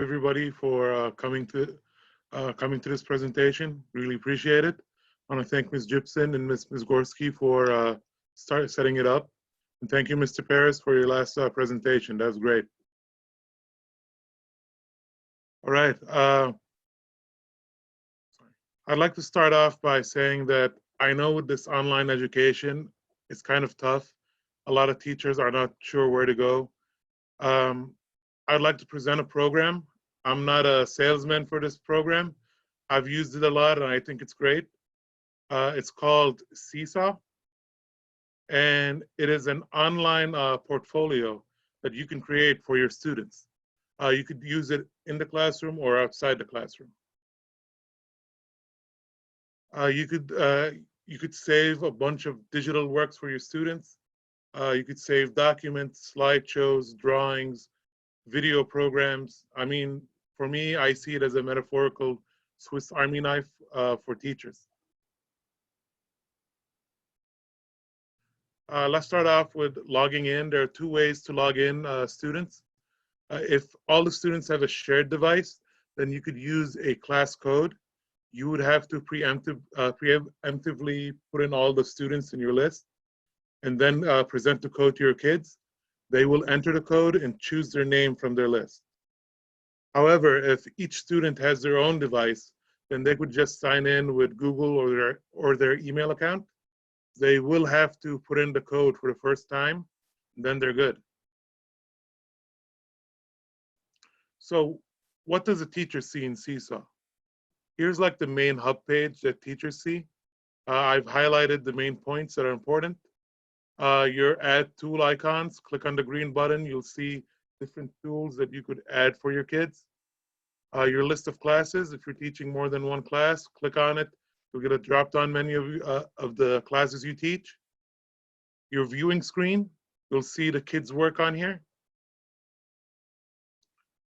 everybody for coming to this presentation. Really appreciate it. I want to thank Ms. Gibson and Ms. Gorski for setting it up. And thank you, Mr. Paris, for your last presentation. That was great. All right. I'd like to start off by saying that I know with this online education, it's kind of tough. A lot of teachers are not sure where to go. I'd like to present a program. I'm not a salesman for this program. I've used it a lot and I think it's great. It's called SeeSaw, and it is an online portfolio that you can create for your students. You could use it in the classroom or outside the classroom. You could save a bunch of digital works for your students. You could save documents, slideshows, drawings, video programs. I mean, for me, I see it as a metaphorical Swiss Army knife for teachers. Let's start off with logging in. There are two ways to log in students. If all the students have a shared device, then you could use a class code. You would have to preemptively put in all the students in your list and then present the code to your kids. They will enter the code and choose their name from their list. However, if each student has their own device, then they could just sign in with Google or their email account. They will have to put in the code for the first time, and then they're good. So what does a teacher see in SeeSaw? Here's like the main hub page that teachers see. I've highlighted the main points that are important. Your add tool icons, click on the green button, you'll see different tools that you could add for your kids. Your list of classes, if you're teaching more than one class, click on it. You'll get a drop-down menu of the classes you teach. Your viewing screen, you'll see the kids' work on here.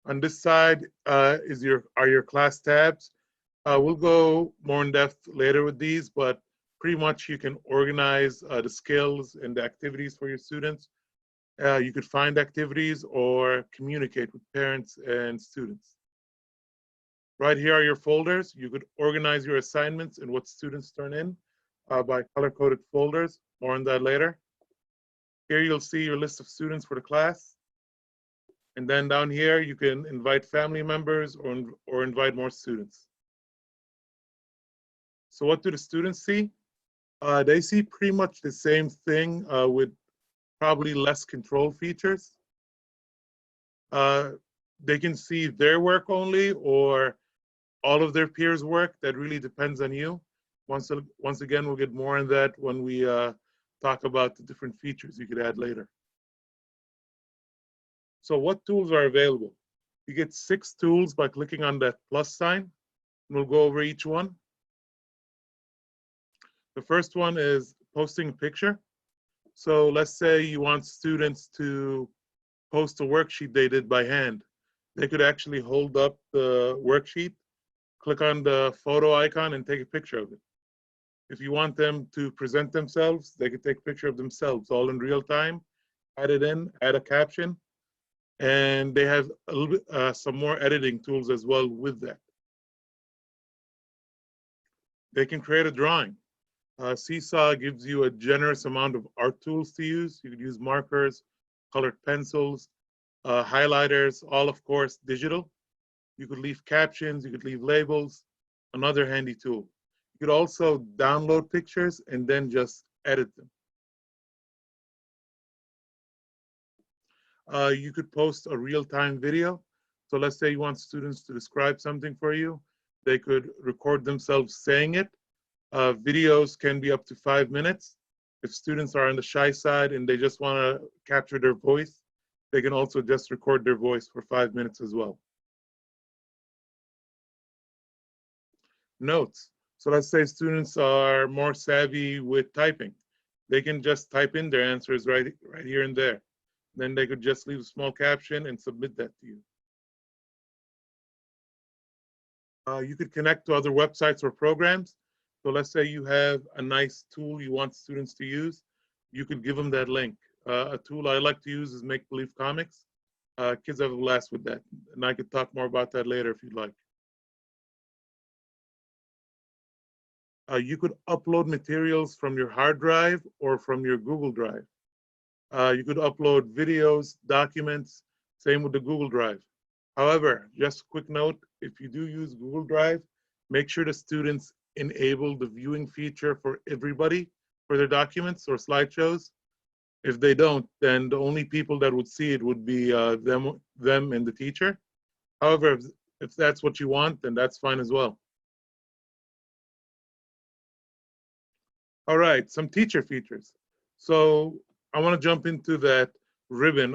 On this side are your class tabs. We'll go more in depth later with these, but pretty much you can organize the skills and the activities for your students. You could find activities or communicate with parents and students. Right here are your folders. You could organize your assignments and what students turn in by color-coded folders. More on that later. Here you'll see your list of students for the class. And then down here, you can invite family members or invite more students. So what do the students see? They see pretty much the same thing with probably less control features. They can see their work only or all of their peers' work. That really depends on you. Once again, we'll get more on that when we talk about the different features you could add later. So what tools are available? You get 6 tools by clicking on that plus sign. And we'll go over each one. The first one is posting a picture. So let's say you want students to post a worksheet they did by hand. They could actually hold up the worksheet, click on the photo icon and take a picture of it. If you want them to present themselves, they could take a picture of themselves all in real time, add it in, add a caption, and they have a little bit, some more editing tools as well with that. They can create a drawing. SeeSaw gives you a generous amount of art tools to use. You could use markers, colored pencils, highlighters, all of course digital. You could leave captions, you could leave labels, another handy tool. You could also download pictures and then just edit them. You could post a real-time video. So let's say you want students to describe something for you. They could record themselves saying it. Videos can be up to 5 minutes. If students are on the shy side and they just want to capture their voice, they can also just record their voice for 5 minutes as well. Notes. So let's say students are more savvy with typing. They can just type in their answers right here and there. Then they could just leave a small caption and submit that to you. You could connect to other websites or programs. So let's say you have a nice tool you want students to use. You could give them that link. A tool I like to use is Make Believe Comics. Kids have a blast with that. And I could talk more about that later if you'd like. You could upload materials from your hard drive or from your Google Drive. You could upload videos, documents, same with the Google Drive. However, just a quick note, if you do use Google Drive, make sure the students enable the viewing feature for everybody for their documents or slideshows. If they don't, then the only people that would see it would be them and the teacher. However, if that's what you want, then that's fine as well. All right, some teacher features. So I want to jump into that ribbon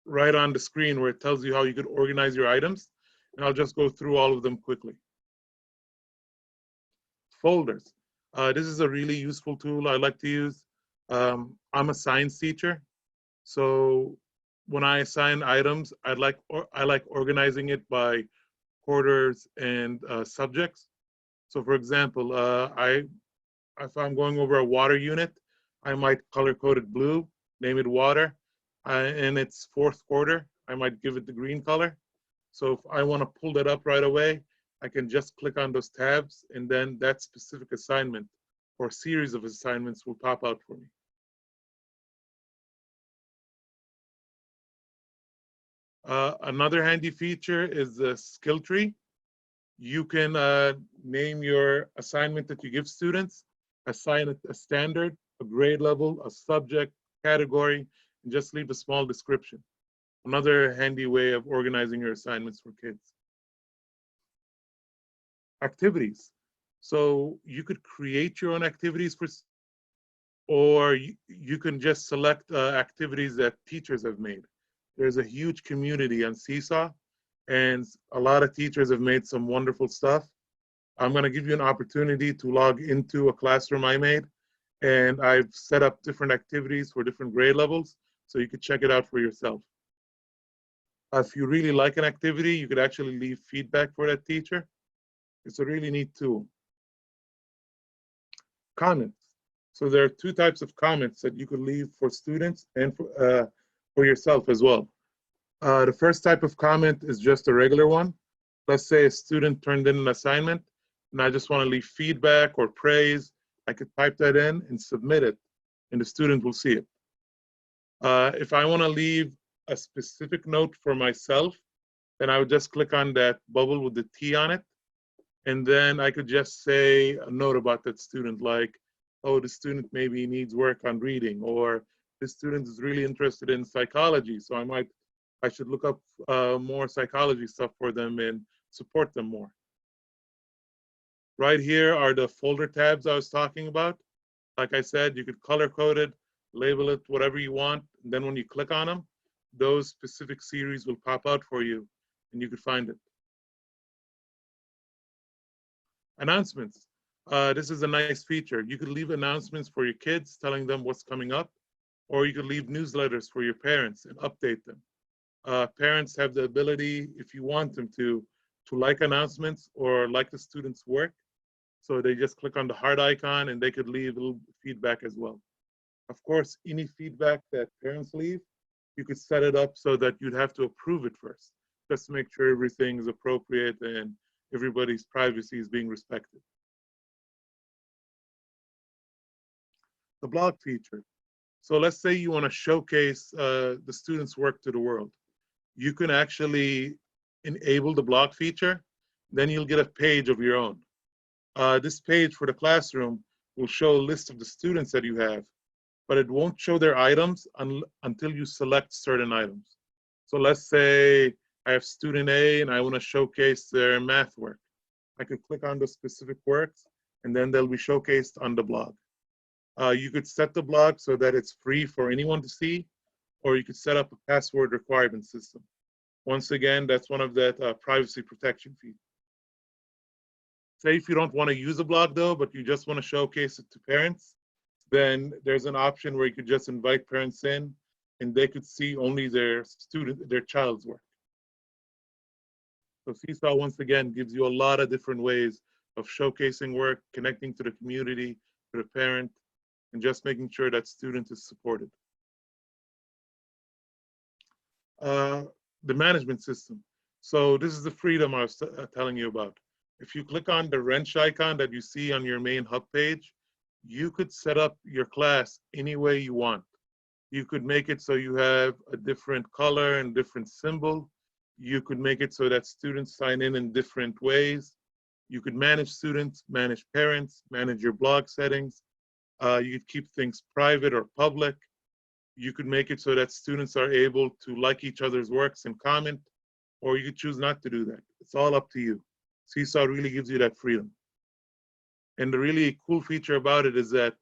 right on the screen where it tells you how you could organize your items. And I'll just go through all of them quickly. Folders. This is a really useful tool I like to use. I'm a science teacher, so when I assign items, I like organizing it by quarters and subjects. So for example, if I'm going over a water unit, I might color code it blue, name it water, and its fourth quarter, I might give it the green color. So if I want to pull that up right away, I can just click on those tabs, and then that specific assignment or series of assignments will pop out for me. Another handy feature is the skill tree. You can name your assignment that you give students, assign it a standard, a grade level, a subject, category, and just leave a small description. Another handy way of organizing your assignments for kids. Activities. So you could create your own activities or you can just select activities that teachers have made. There's a huge community on SeeSaw, and a lot of teachers have made some wonderful stuff. I'm going to give you an opportunity to log into a classroom I made, and I've set up different activities for different grade levels, so you could check it out for yourself. If you really like an activity, you could actually leave feedback for that teacher. It's a really neat tool. Comments. So there are two types of comments that you could leave for students and for yourself as well. The first type of comment is just a regular one. Let's say a student turned in an assignment, and I just want to leave feedback or praise. I could type that in and submit it, and the student will see it. If I want to leave a specific note for myself, then I would just click on that bubble with the T on it, and then I could just say a note about that student, like, oh, the student maybe needs work on reading, or this student is really interested in psychology, so I should look up more psychology stuff for them and support them more. Right here are the folder tabs I was talking about. Like I said, you could color code it, label it whatever you want, and then when you click on them, those specific series will pop out for you, and you could find it. Announcements. This is a nice feature. You could leave announcements for your kids, telling them what's coming up, or you could leave newsletters for your parents and update them. Parents have the ability, if you want them to like announcements or like the student's work. So they just click on the heart icon and they could leave a little feedback as well. Of course, any feedback that parents leave, you could set it up so that you'd have to approve it first, just to make sure everything is appropriate and everybody's privacy is being respected. The blog feature. So let's say you want to showcase the student's work to the world. You can actually enable the blog feature, then you'll get a page of your own. This page for the classroom will show a list of the students that you have, but it won't show their items until you select certain items. So let's say I have student A and I want to showcase their math work. I could click on the specific works and then they'll be showcased on the blog. You could set the blog so that it's free for anyone to see, or you could set up a password requirement system. Once again, that's one of that privacy protection features. Say if you don't want to use a blog though, but you just want to showcase it to parents, then there's an option where you could just invite parents in and they could see only their child's work. So SeeSaw once again gives you a lot of different ways of showcasing work, connecting to the community, to the parent, and just making sure that student is supported. Uh, the management system. So this is the freedom I was telling you about. If you click on the wrench icon that you see on your main hub page, you could set up your class any way you want. You could make it so you have a different color and different symbol. You could make it so that students sign in different ways. You could manage students, manage parents, manage your blog settings. You could keep things private or public. You could make it so that students are able to like each other's works and comment, or you could choose not to do that. It's all up to you. SeeSaw really gives you that freedom. And the really cool feature about it is that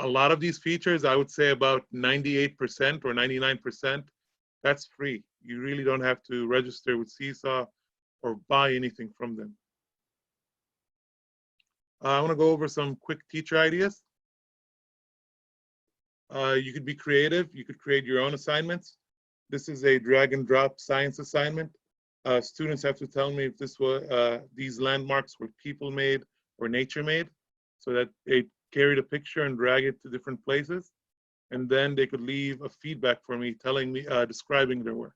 a lot of these features, I would say about 98% or 99%, that's free. You really don't have to register with SeeSaw or buy anything from them. I want to go over some quick teacher ideas. You could be creative. You could create your own assignments. This is a drag and drop science assignment. Students have to tell me if these landmarks were people made or nature made, so that they carried a picture and drag it to different places. And then they could leave a feedback for me, telling me, describing their work.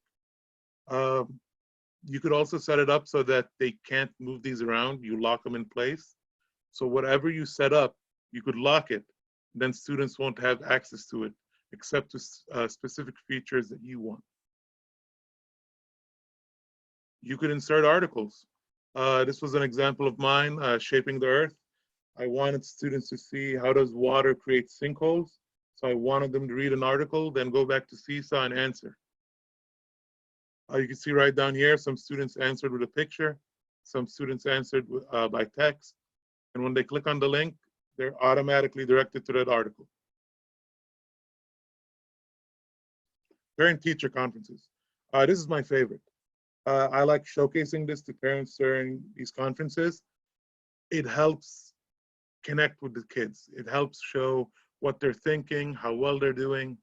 You could also set it up so that they can't move these around. You lock them in place. So whatever you set up, you could lock it. Then students won't have access to it, except to specific features that you want. You could insert articles. This was an example of mine, Shaping the Earth. I wanted students to see how does water create sinkholes. So I wanted them to read an article, then go back to SeeSaw and answer. You can see right down here, some students answered with a picture. Some students answered by text. And when they click on the link, they're automatically directed to that article. Parent-teacher conferences. This is my favorite. I like showcasing this to parents during these conferences. It helps connect with the kids. It helps show what they're thinking, how well they're doing.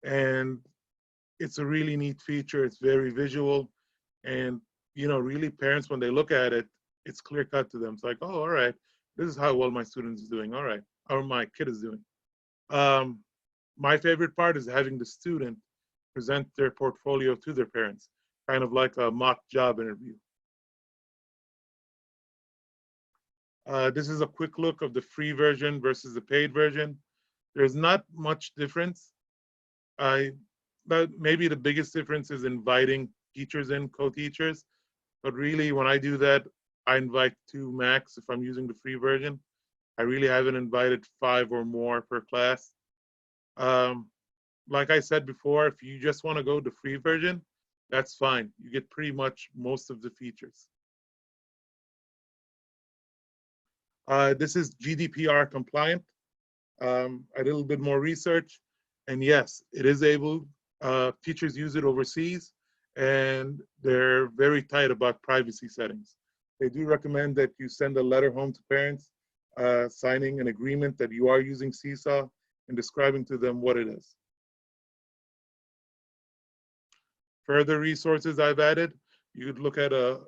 And it's a really neat feature. It's very visual. And, you know, really parents, when they look at it, it's clear cut to them. It's like, oh, all right, this is how well my student is doing. All right, or my kid is doing. My favorite part is having the student present their portfolio to their parents, kind of like a mock job interview. This is a quick look of the free version versus the paid version. There's not much difference. But maybe the biggest difference is inviting teachers in, co-teachers. But really, when I do that, I invite 2 max if I'm using the free version. I really haven't invited 5 or more per class. Like I said before, if you just want to go the free version, that's fine. You get pretty much most of the features. This is GDPR compliant. I did a little bit more research, and yes, it is able. Teachers use it overseas, and they're very tight about privacy settings. They do recommend that you send a letter home to parents, signing an agreement that you are using SeeSaw and describing to them what it is. Further resources I've added, you could look at a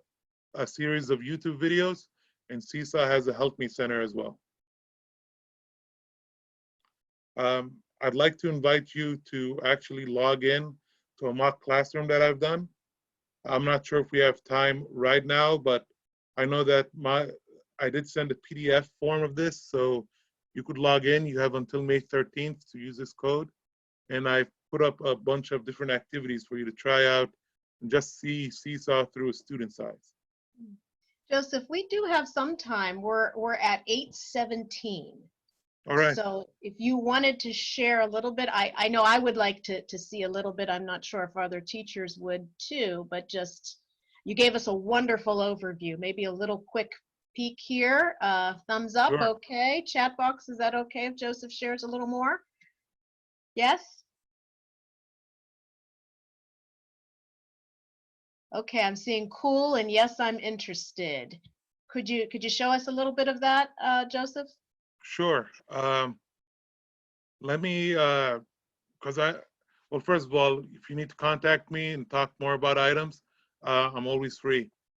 series of YouTube videos, and SeeSaw has a Help Me Center as well. I'd like to invite you to actually log in to a mock classroom that I've done. I'm not sure if we have time right now, but I know that I did send a PDF form of this, so you could log in. You have until May 13th to use this code. And I put up a bunch of different activities for you to try out and just see SeeSaw through a student's eyes. Joseph, we do have some time. We're at 8:17. All right. So if you wanted to share a little bit, I know I would like to see a little bit. I'm not sure if other teachers would too, but just, you gave us a wonderful overview. Maybe a little quick peek here. Thumbs up, Sure. okay. Chat box, is that okay if Joseph shares a little more? Yes? Okay, I'm seeing cool and yes, I'm interested. Could you show us a little bit of that, Joseph? Sure. Let me, well, first of all, if you need to contact me and talk more about items, I'm always free.